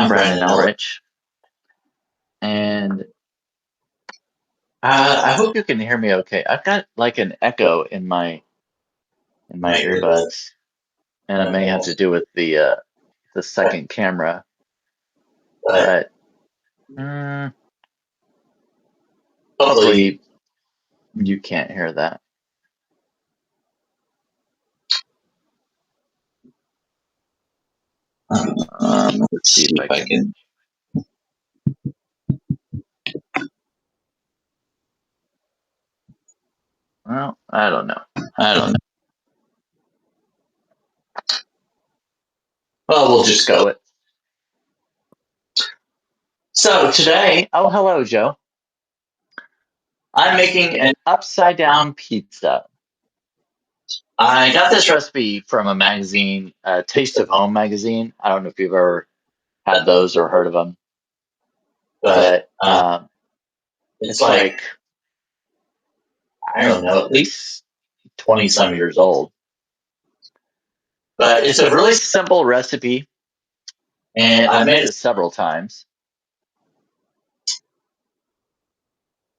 I'm Brandon Elrich, and I hope you can hear me okay. I've got like an echo in my earbuds, and it may have to do with the second camera, but hopefully you can't hear that. Let's see if I can. Well, I don't know. Well, we'll just go it. So today, oh, hello, Joe. I'm making an upside down pizza. I got this recipe from a magazine, Taste of Home magazine. I don't know if you've ever had those or heard of them, but it's like, I don't know, at least 20 some years old. But it's a really simple recipe, and I've made it several times.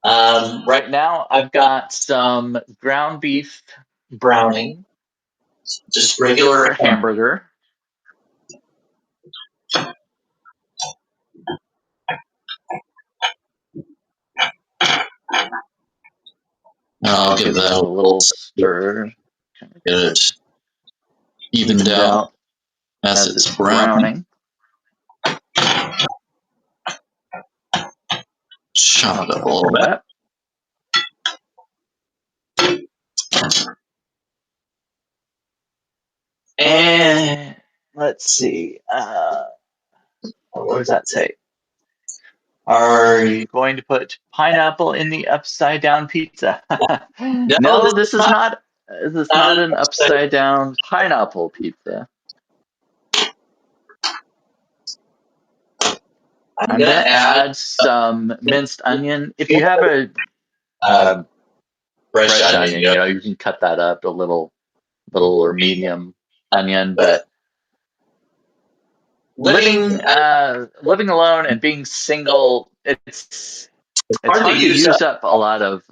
Right now, I've got some ground beef browning, just regular hamburger. I'll give that a little stir, get it evened out as it's browning. Chop it up a little bit. And let's see, what does that say? Are you going to put pineapple in the upside down pizza? No, this is not an upside down pineapple pizza. I'm gonna add some minced onion. If you have a fresh onion, you can cut that up a little or medium onion, but living alone and being single, it's hard to use up a lot of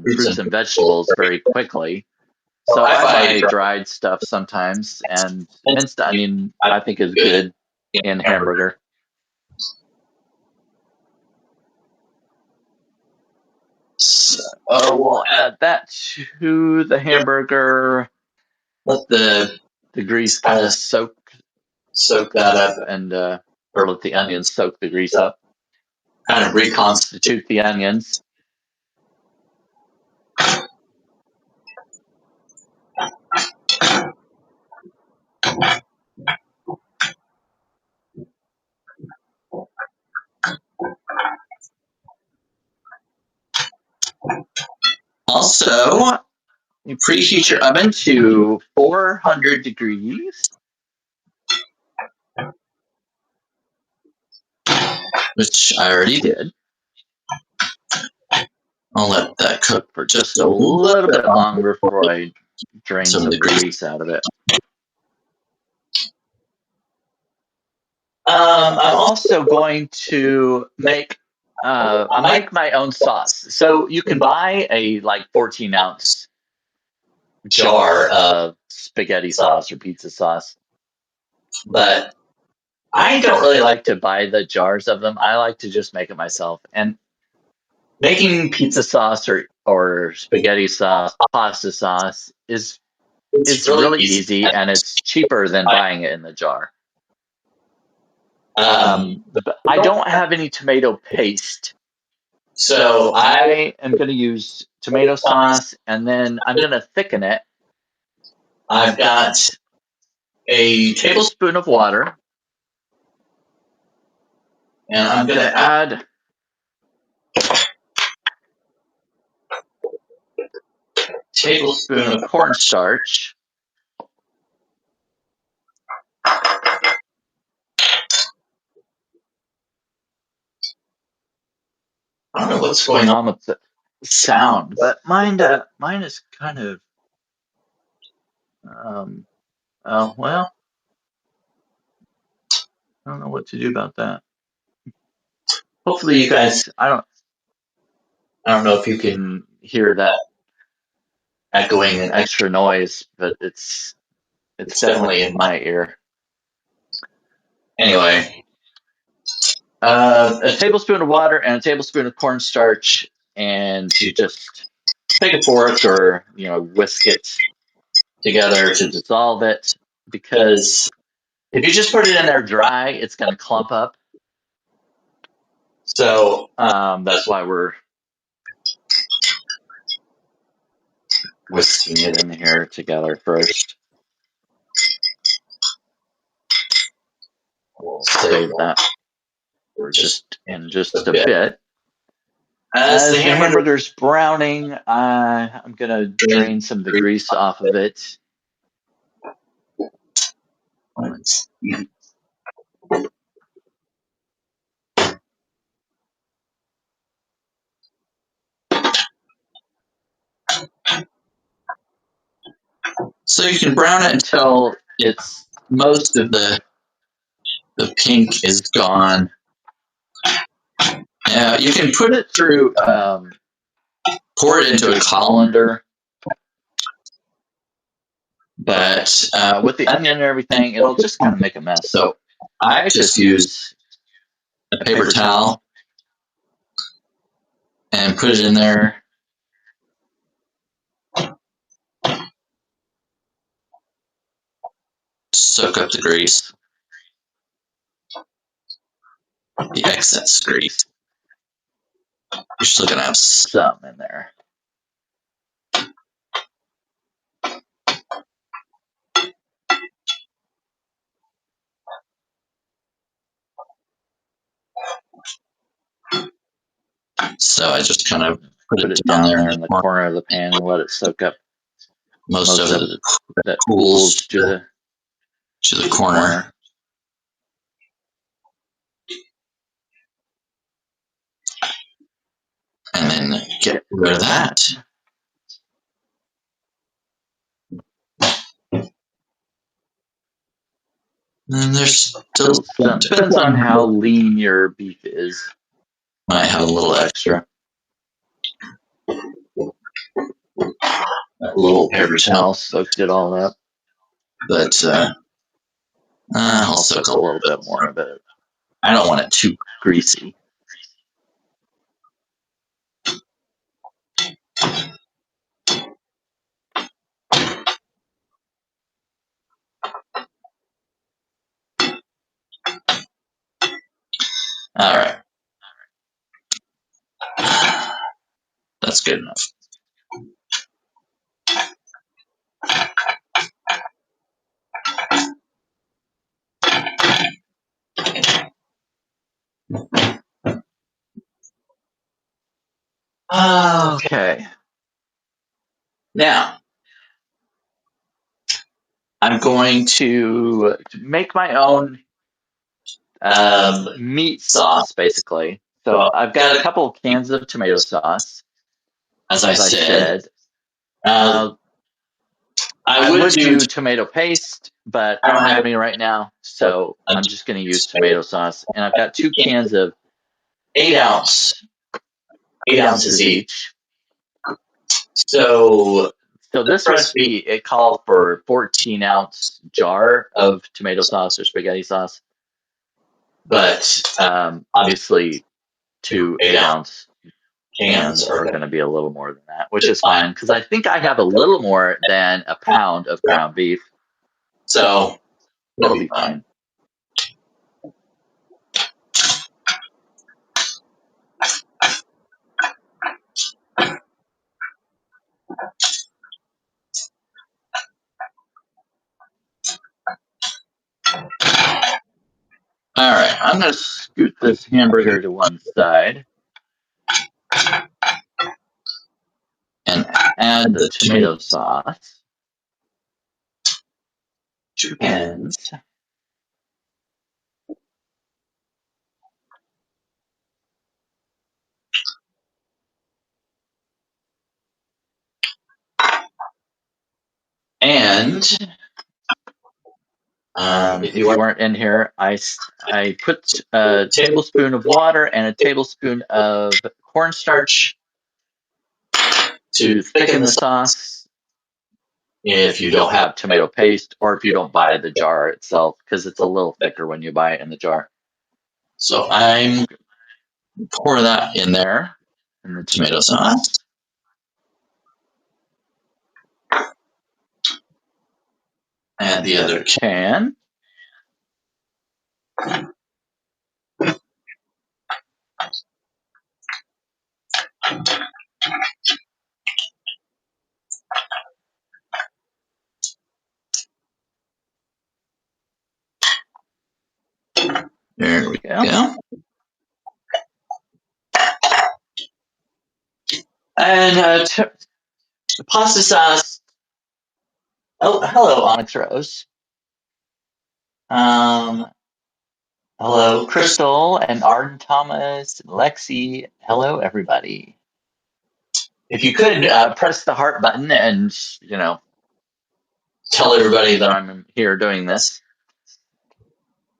fruits and vegetables very quickly. So I buy dried stuff sometimes, and minced onion I think is good in hamburger. So we'll add that to the hamburger. Let the grease kind of soak that up, and or let the onions soak the grease up. Kind of reconstitute the onions. Also, you preheat your oven to 400 degrees, which I already did. I'll let that cook for just a little bit longer before I drain some of the grease out of it. I'm also going to make my own sauce. So you can buy a 14-ounce jar of spaghetti sauce or pizza sauce, but I don't really like to buy the jars of them. I like to just make it myself. And making pizza sauce or spaghetti sauce, pasta sauce is really easy, and it's cheaper than buying it in the jar. But I don't have any tomato paste, so I am going to use tomato sauce, and then I'm going to thicken it. I've got a tablespoon of water, and I'm going to add a tablespoon of cornstarch. I don't know what's going on with the sound, but mine is kind of oh well. I don't know what to do about that. Hopefully you guys, I don't know if you can hear that echoing and extra noise, but it's definitely in my ear. Anyway, a tablespoon of water and a tablespoon of cornstarch, and you just take a fork or whisk it together to dissolve it, because if you just put it in there dry, it's going to clump up. So that's why we're whisking it in here together first. We'll save that for just a bit. As the hamburger's browning, I'm going to drain some of the grease off of it. So you can brown it until it's most of the pink is gone. You can put it through, pour it into a colander, but with the onion and everything, it'll just kind of make a mess. So I just use a paper towel and put it in there. Soak up the grease, the excess grease. You're still going to have some in there. So I just kind of put it down there in the corner of the pan and let it soak up most of it that pools to the corner. And then get rid of that. And there's still some, depends on how lean your beef is. Might have a little extra. That little paper towel soaked it all up. But I'll soak a little bit more of it. I don't want it too greasy. All right. That's good enough. Okay. Now, I'm going to make my own meat sauce, basically. So I've got a couple of cans of tomato sauce, as I said. I would do tomato paste, but I don't have any right now, so I'm just going to use tomato sauce. And I've got 2 cans of 8 ounces each. So this recipe, it calls for a 14-ounce jar of tomato sauce or spaghetti sauce. But obviously 2 8-ounce cans are going to be a little more than that, which is fine, because I think I have a little more than a pound of ground beef. So it'll be fine. All right, I'm going to scoot this hamburger to one side and add the tomato sauce. 2 cans. And If you weren't in here, I put a tablespoon of water and a tablespoon of cornstarch to thicken the sauce. If you don't have tomato paste, or if you don't buy the jar itself, because it's a little thicker when you buy it in the jar. So I'm pour that in there, in the tomato sauce. Add the other can. There we go. And pasta sauce. Oh, hello, Onyx Rose. Hello, Crystal and Arden Thomas and Lexi. Hello, everybody. If you could press the heart button and, tell everybody that I'm here doing this.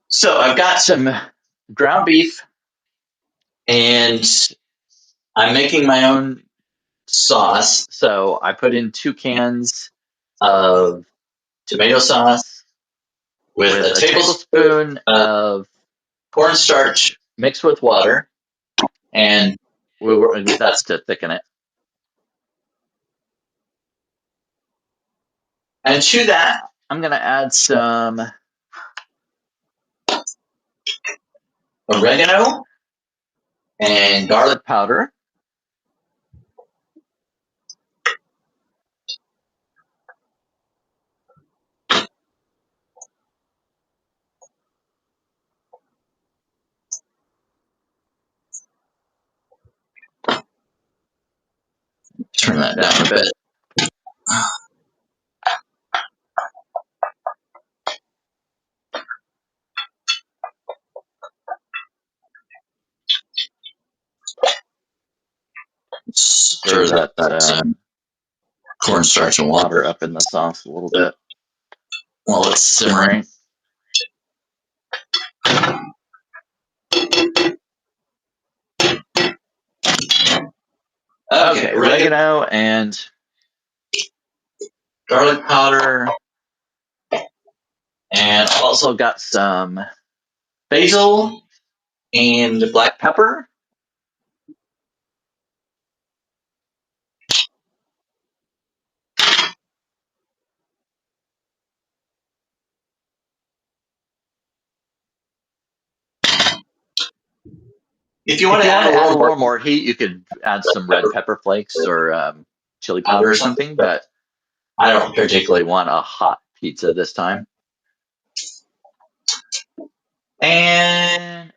So I've got some ground beef, and I'm making my own sauce. So I put in 2 cans of tomato sauce with a tablespoon of cornstarch mixed with water, and that's to thicken it. And to that, I'm going to add some oregano and garlic powder. Turn that down a bit. Stir that cornstarch and water up in the sauce a little bit while it's simmering. Okay, oregano and garlic powder, and I've also got some basil and black pepper. If you want to add a little more heat, you could add some red pepper flakes or chili powder or something, but I don't particularly want a hot pizza this time. And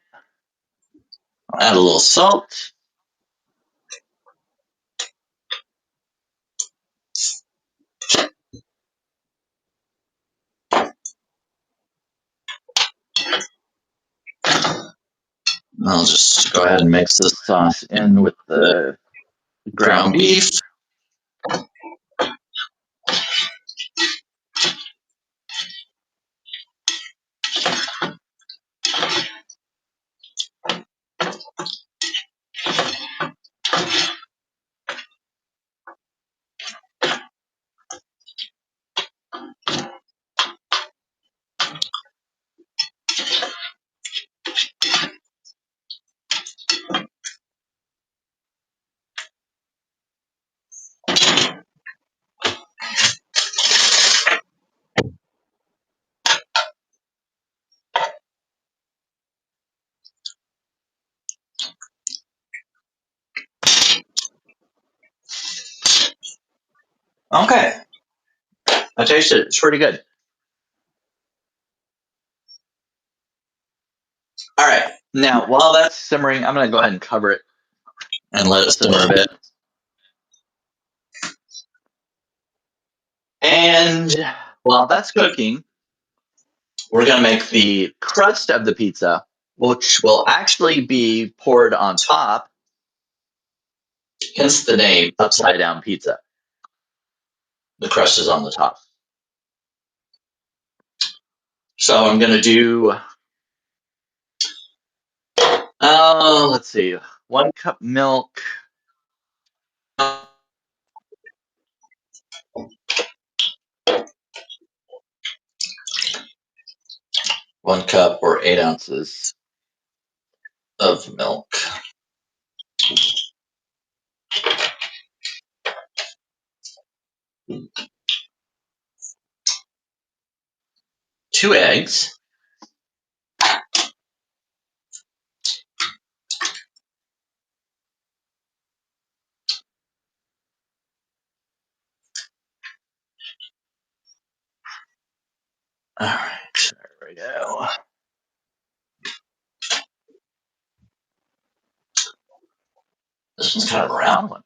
I'll add a little salt. I'll just go ahead and mix the sauce in with the ground beef. Okay. I tasted it. It's pretty good. All right. Now, while that's simmering, I'm going to go ahead and cover it and let it simmer a bit. And while that's cooking, we're going to make the crust of the pizza, which will actually be poured on top, hence the name Upside Down Pizza. The crust is on the top. So I'm going to do, let's see, 1 cup milk. One cup or 8 ounces of milk. Two eggs. All right, there we go. This one's kind of a round one.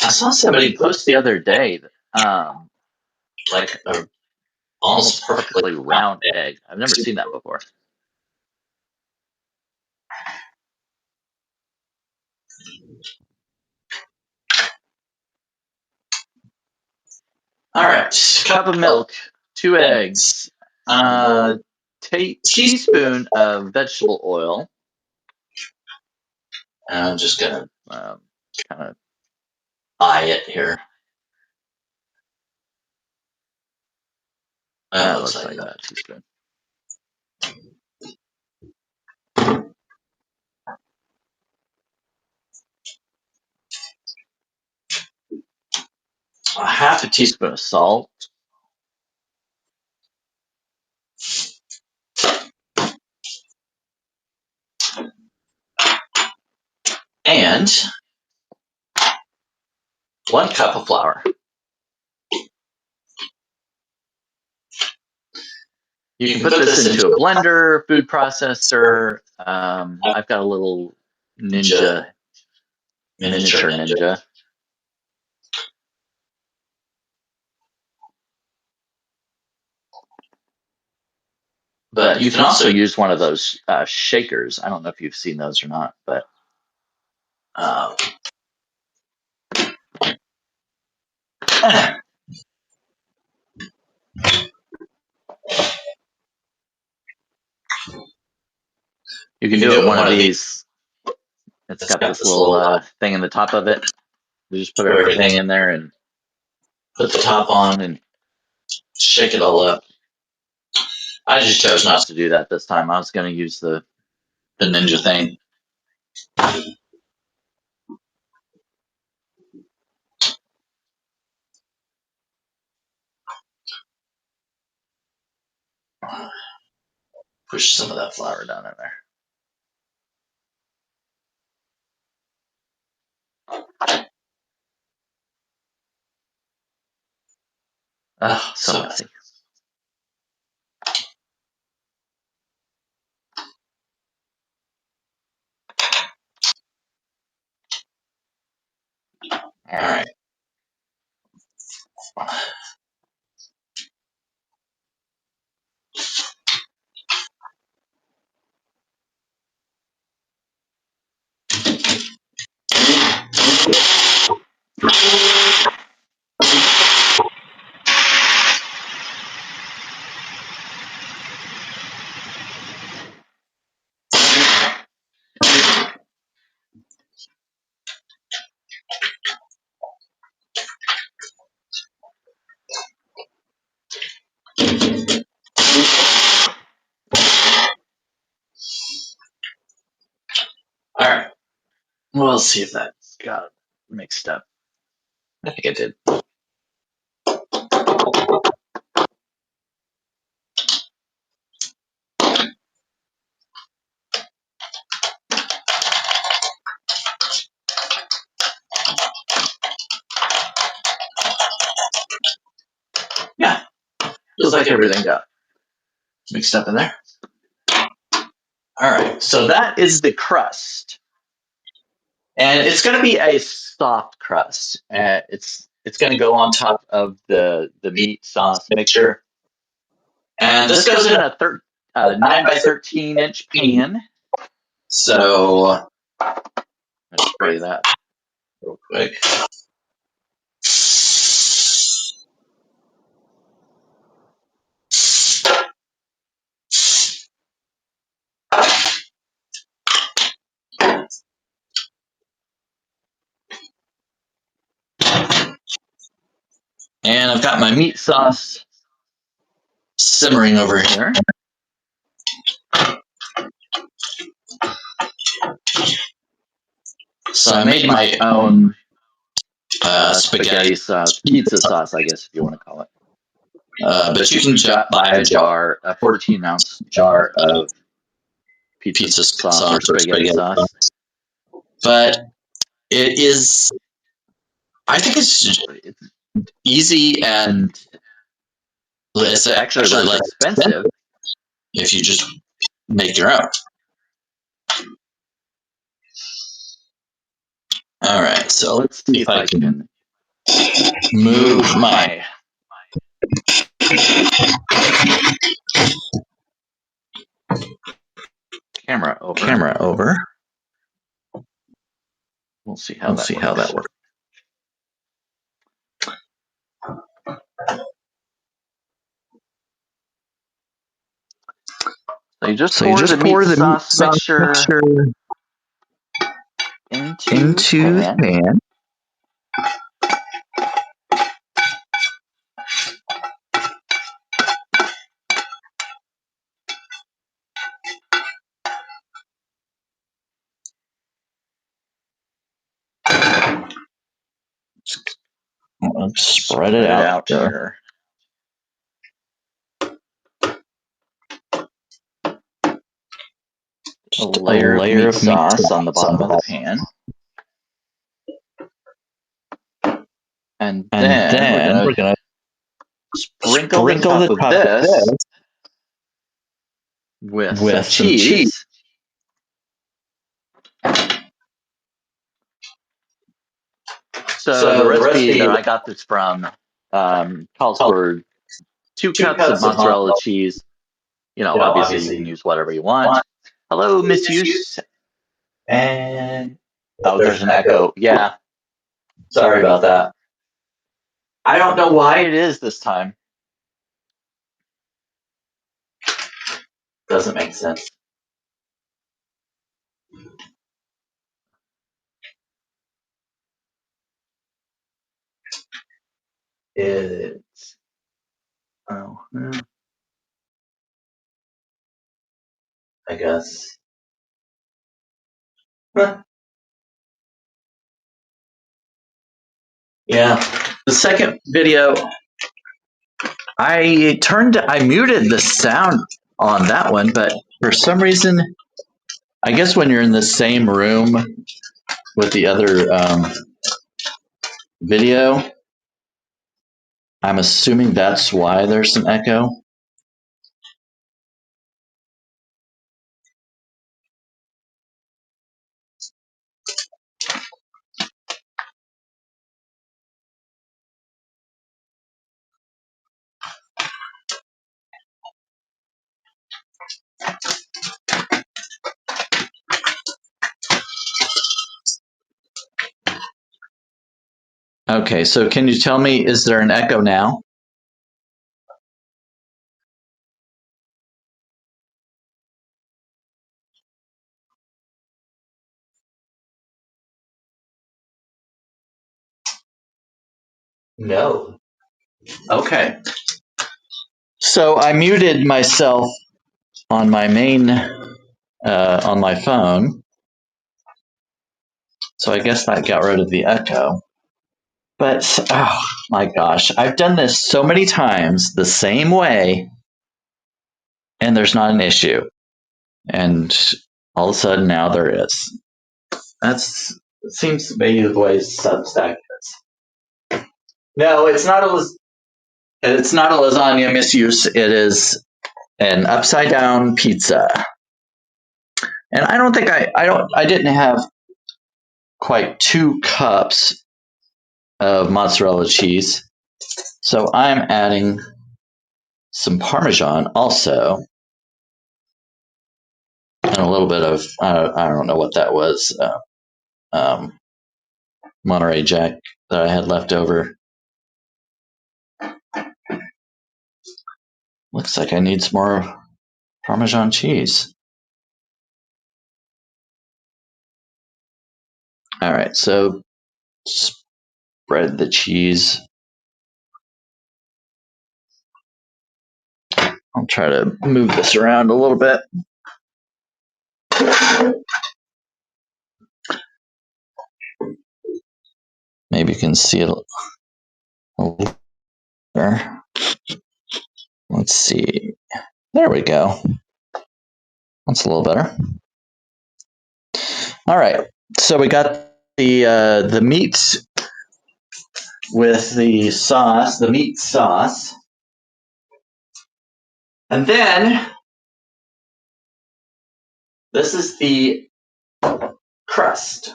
I saw somebody post the other day, like a almost perfectly round egg. I've never seen that before. All right, cup of milk, 2 eggs, teaspoon of vegetable oil. And I'm just gonna kind of eye it here. That looks like that teaspoon. A half a teaspoon of salt. And 1 cup of flour. You can put this into a blender, food processor. I've got a little miniature Ninja. But you can also use one of those shakers. I don't know if you've seen those or not, but you can do it with one of these. It's got this little thing in the top of it. You just put everything in there and put the top on and shake it all up. I just chose not to do that this time. I was going to use the Ninja thing. Push some of that flour down in there. Oh, so messy. All right. All right. We'll see if that got mixed up. I think it did. Yeah. Feels like everything got mixed up in there. All right. So that is the crust. And it's going to be a soft crust. It's going to go on top of the meat sauce mixture. And this goes in a 9 by 13 inch pan. So let's spray that real quick. And I've got my meat sauce simmering over here. So I made my own spaghetti sauce, pizza sauce, I guess if you want to call it. But you can buy a 14-ounce jar of pizza sauce or spaghetti sauce. But it is, I think it's easy and it's actually less expensive if you just make your own. All right, so let's see if I can move my camera over. We'll see how that works. So you just pour the meat sauce mixture into the pan. Spread it out here. A layer of meat sauce on the bottom of the pan. And then we're going to sprinkle the top of this with some cheese. So the recipe that I got this from calls for 2 cups of mozzarella cheese. You know, obviously you can use whatever you want. Hello, misuse. And there's an echo. Yeah. Sorry about that. I don't know why it is this time. Doesn't make sense. It's I guess. Huh. Yeah. The second video, I muted the sound on that one, but for some reason, I guess when you're in the same room with the other video, I'm assuming that's why there's some echo. Okay, so can you tell me, is there an echo now? No. Okay. So I muted myself on my main, on my phone. So I guess that got rid of the echo. But, oh my gosh, I've done this so many times the same way, and there's not an issue. And all of a sudden now there is. It seems to be the way Substack is. No, it's not a lasagna misuse. It is an upside down pizza. And I don't think I didn't have quite 2 cups of mozzarella cheese. So I'm adding some Parmesan also. And a little bit of, I don't know what that was, Monterey Jack that I had left over. Looks like I need some more Parmesan cheese. All right, so spread the cheese I'll try to move this around a little bit. Maybe you can see it a little better. Let's see. There we go. That's a little better. All right. So we got the meat with the sauce, the meat sauce. And then this is the crust.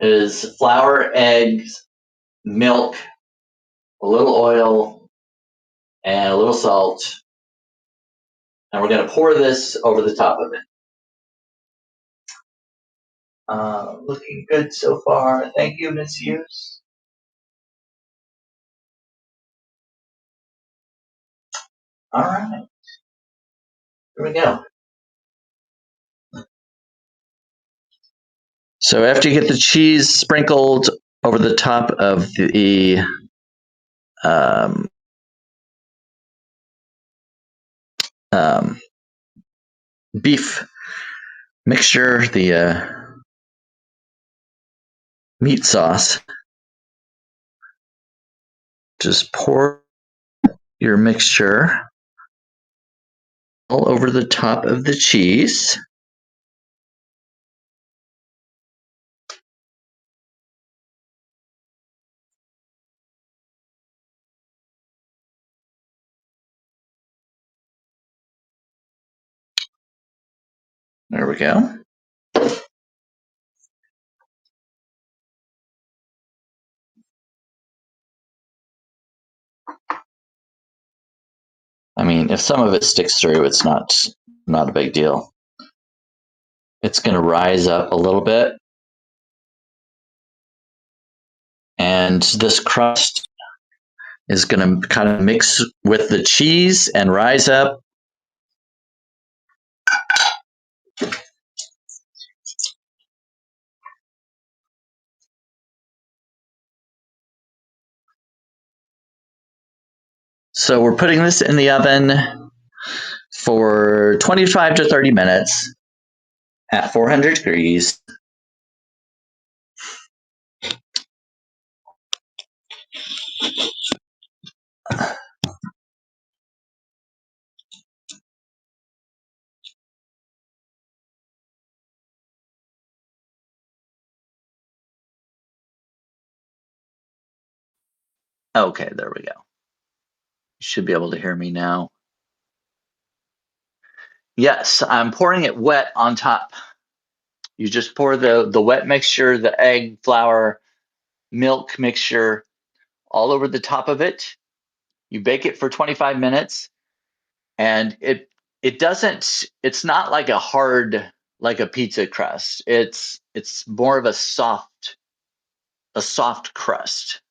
It is flour, eggs, milk, a little oil, and a little salt. And we're going to pour this over the top of it. Looking good so far. Thank you, Miss Hughes. All right. Here we go. So after you get the cheese sprinkled over the top of the beef mixture, the meat sauce, just pour your mixture all over the top of the cheese. There we go. I mean, if some of it sticks through, it's not a big deal. It's going to rise up a little bit. And this crust is going to kind of mix with the cheese and rise up. So we're putting this in the oven for 25 to 30 minutes at 400 degrees. Okay, there we go. You should be able to hear me now. Yes, I'm pouring it wet on top. You just pour the wet mixture, the egg, flour, milk mixture all over the top of it. You bake it for 25 minutes, and it's not like a hard, like a pizza crust. It's more of a soft crust,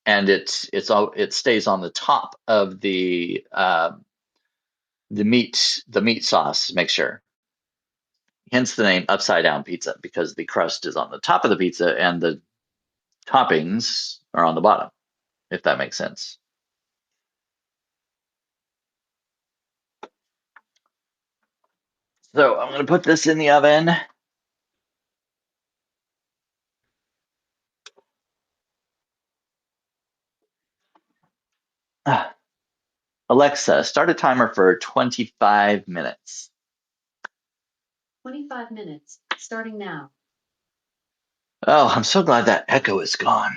and it stays on the top of the meat sauce mixture. Hence the name upside down pizza, because the crust is on the top of the pizza and the toppings are on the bottom, if that makes sense. So I'm going to put this in the oven. Alexa, start a timer for 25 minutes. 25 minutes, starting now. Oh, I'm so glad that echo is gone.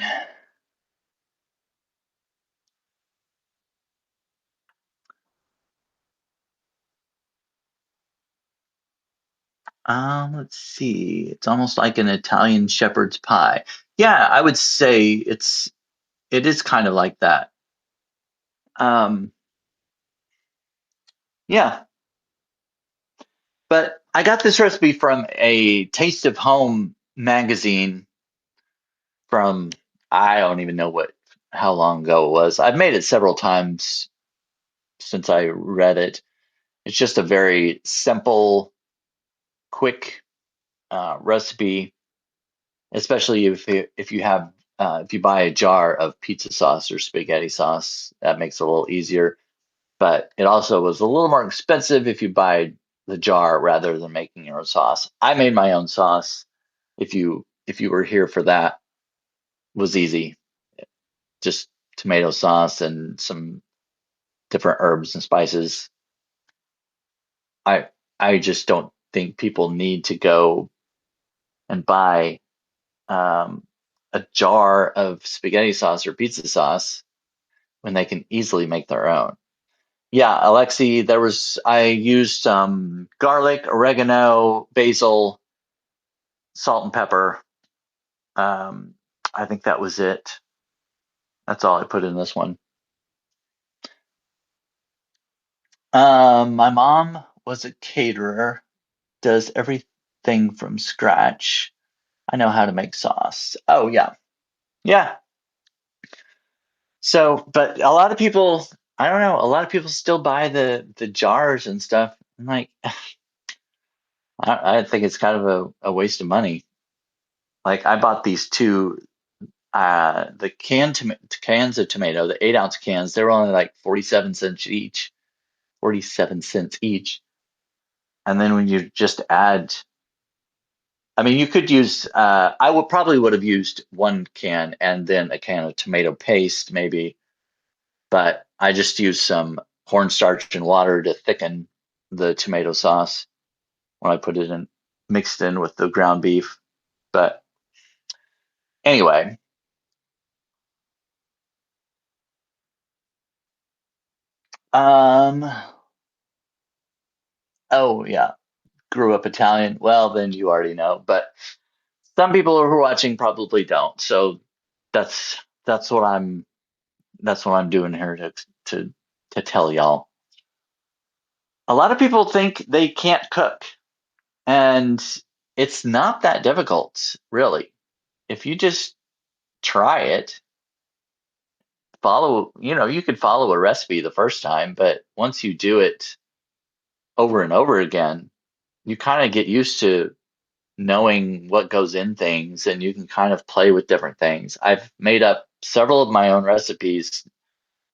Let's see. It's almost like an Italian shepherd's pie. Yeah, I would say it is kind of like that. Yeah. But I got this recipe from a Taste of Home magazine from, I don't even know how long ago it was. I've made it several times since I read it. It's just a very simple, quick recipe, especially if you buy a jar of pizza sauce or spaghetti sauce. That makes it a little easier. but it also was a little more expensive if you buy the jar rather than making your own sauce. I made my own sauce. If you were here for that, was easy. Just tomato sauce and some different herbs and spices. I just don't think people need to go and buy a jar of spaghetti sauce or pizza sauce when they can easily make their own. Yeah, Alexi, I used some garlic, oregano, basil, salt and pepper. I think that was it. That's all I put in this one. My mom was a caterer, does everything from scratch. I know how to make sauce. Oh, yeah. Yeah. So, but a lot of people, I don't know, a lot of people still buy the jars and stuff. I'm like, I think it's kind of a waste of money. Like I bought these two, the cans of tomato, the 8-ounce cans. They were only like 47 cents each. 47 cents each. And then when you just add, I mean, you could use, I would have used one can and then a can of tomato paste maybe, but I just used some cornstarch and water to thicken the tomato sauce when I put it in, mixed in with the ground beef. But anyway, oh yeah, grew up Italian. Well, then you already know, but some people who are watching probably don't. So that's that's what I'm that's what I'm doing here to tell y'all. A lot of people think they can't cook, and it's not that difficult, really. If you just try it, you could follow a recipe the first time, but once you do it over and over again, you kind of get used to knowing what goes in things and you can kind of play with different things. I've made up several of my own recipes.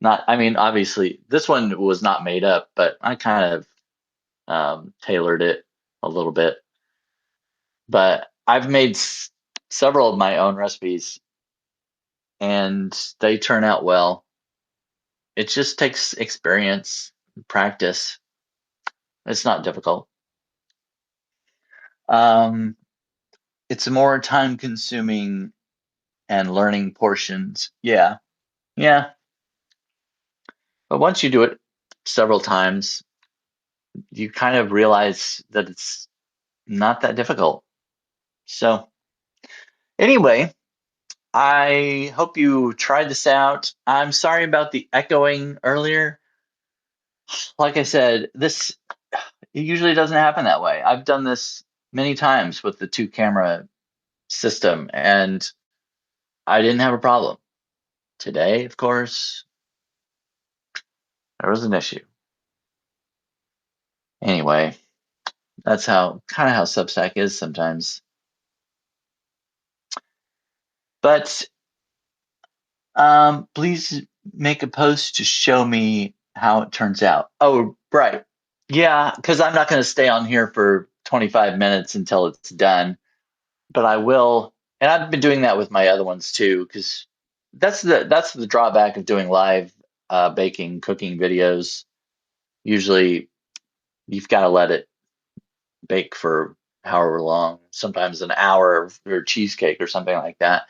I mean, obviously, this one was not made up, but I kind of tailored it a little bit. But I've made several of my own recipes and they turn out well. It just takes experience, practice. It's not difficult. It's more time consuming and learning portions. Yeah. Yeah. But once you do it several times, you kind of realize that it's not that difficult. So, anyway, I hope you tried this out. I'm sorry about the echoing earlier. Like I said, it usually doesn't happen that way. I've done this many times with the 2-camera system and I didn't have a problem. Today, of course, there was an issue. Anyway, that's kind of how Substack is sometimes. But please make a post to show me how it turns out. Oh, right. Yeah, because I'm not going to stay on here for 25 minutes until it's done. But I will, and I've been doing that with my other ones too, because that's the drawback of doing live baking, cooking videos. Usually, you've got to let it bake for however long, sometimes an hour for cheesecake or something like that.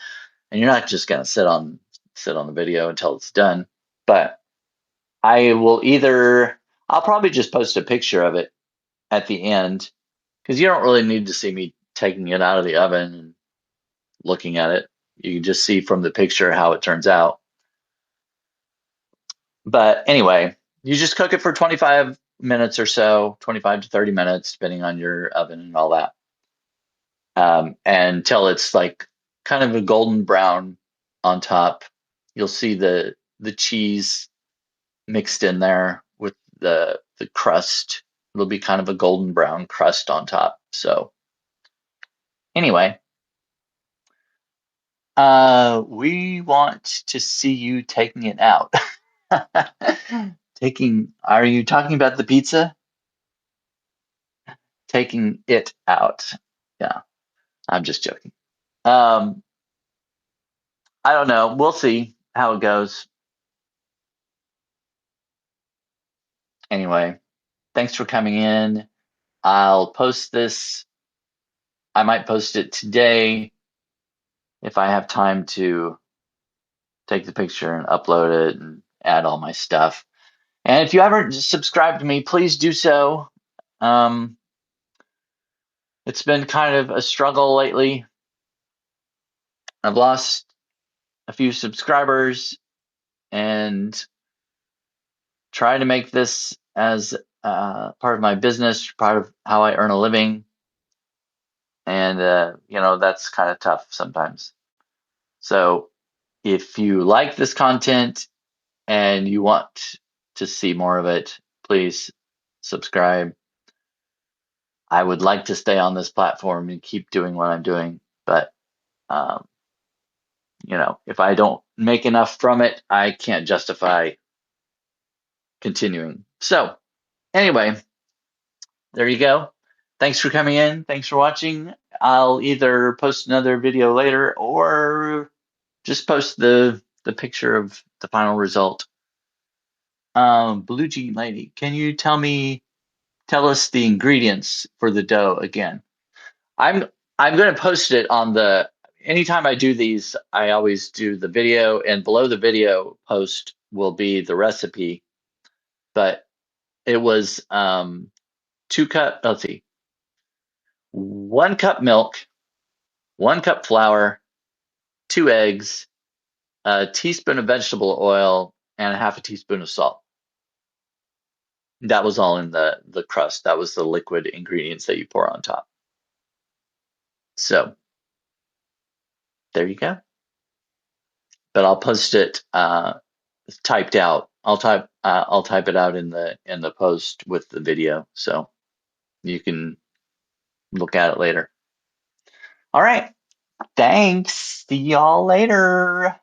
And you're not just going to sit on the video until it's done. But I'll probably just post a picture of it at the end because you don't really need to see me taking it out of the oven and looking at it. You can just see from the picture how it turns out. But anyway, you just cook it for 25 minutes or so, 25 to 30 minutes, depending on your oven and all that. Until it's like kind of a golden brown on top. You'll see the cheese mixed in there with the crust. It'll be kind of a golden brown crust on top. So anyway, we want to see you taking it out. Are you talking about the pizza? Taking it out. Yeah, I'm just joking. I don't know. We'll see how it goes. Anyway, thanks for coming in. I'll post this. I might post it today if I have time to take the picture and upload it and add all my stuff. And if you haven't subscribed to me, please do so. It's been kind of a struggle lately. I've lost a few subscribers and try to make this as part of my business, part of how I earn a living. And, that's kind of tough sometimes. So if you like this content and you want to see more of it, please subscribe. I would like to stay on this platform and keep doing what I'm doing, but if I don't make enough from it, I can't justify continuing. So anyway, there you go. Thanks for coming in. Thanks for watching. I'll either post another video later or just post the picture of the final result. Blue Jean Lady, can you tell us the ingredients for the dough again? I'm going to post it on anytime I do these, I always do the video, and below the video post will be the recipe. But it was 1 cup milk, 1 cup flour, 2 eggs, a teaspoon of vegetable oil, and a half a teaspoon of salt. That was all in the crust. That was the liquid ingredients that you pour on top. So there you go. But I'll post it typed out. I'll type it out in the post with the video, so you can look at it later. All right. Thanks. See y'all later.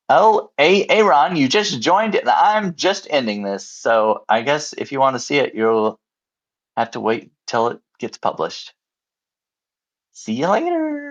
Oh, Aaron, you just joined it. I'm just ending this, so I guess if you want to see it, you'll have to wait till it gets published. See you later.